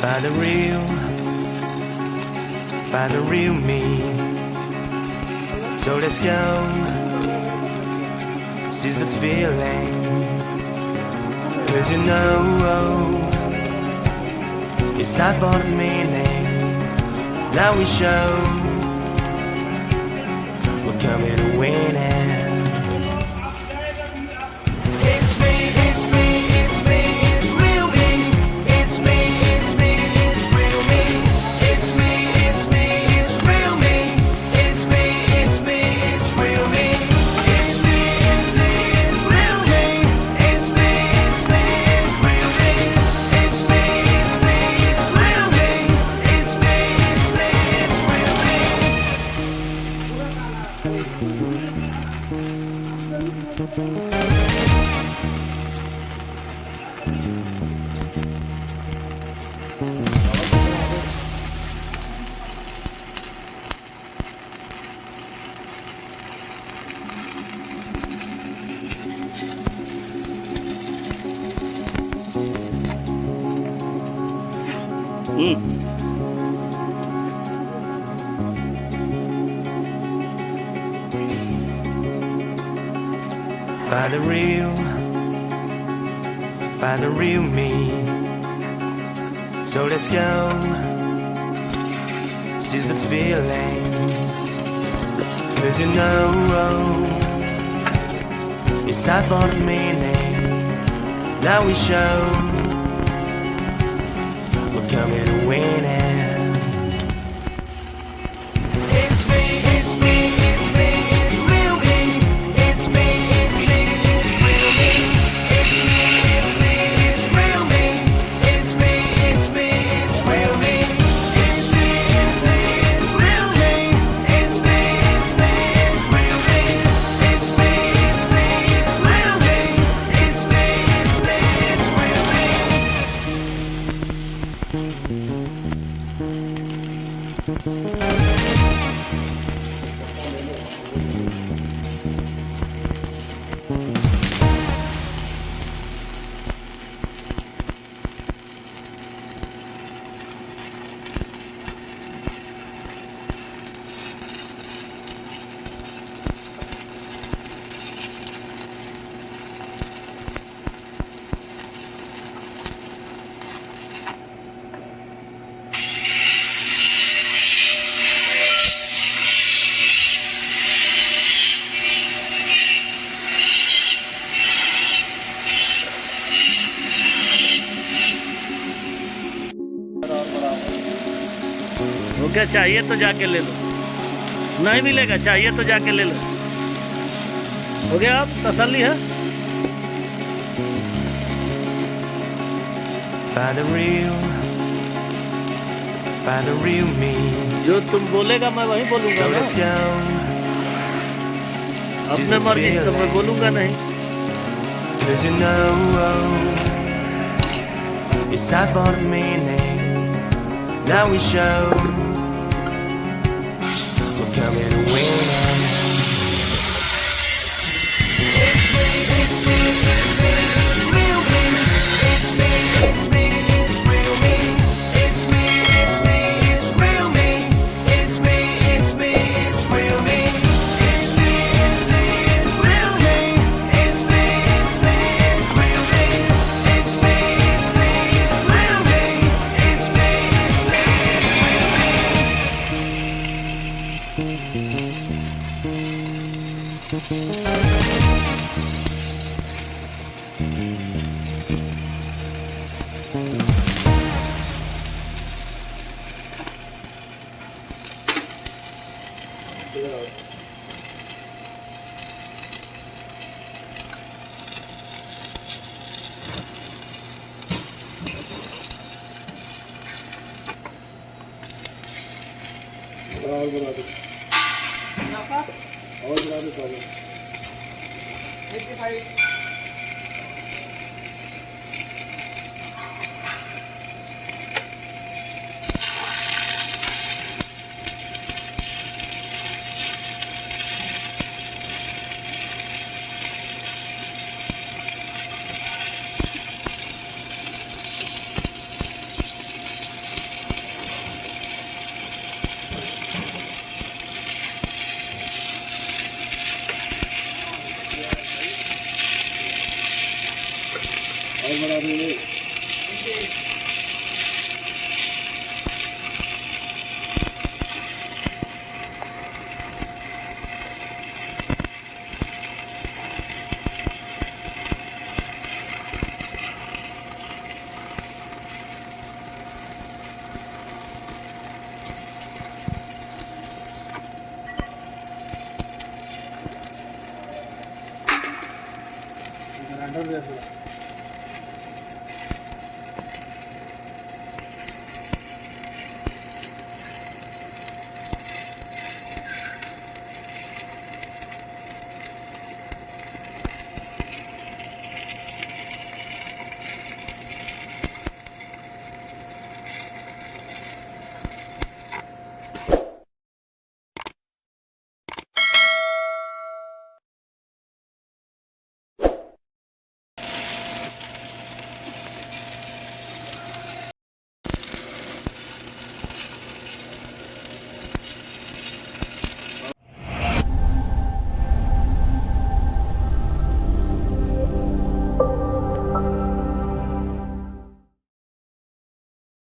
Find the real me. So let's go, seize the feeling. 'Cause you know it's time for the meaning. Now we show we're coming to win it. Find the real me. So let's go, seize the feeling. 'Cause you know it's time for the meaning. Now we show we're coming to win it. क्या चाहिए तो जाके ले लो, नहीं मिलेगा चाहिए तो जाके ले लो। हो गया, आप तसल्ली है। Find the real me. जो तुम बोलेगा मैं वही बोलूँगा ना, अपने मर्जी तो मैं बोलूँगा नहीं। 'Cause you know it's time for the meaning. Now we show we're coming to win it. और बना दो रहे हैं।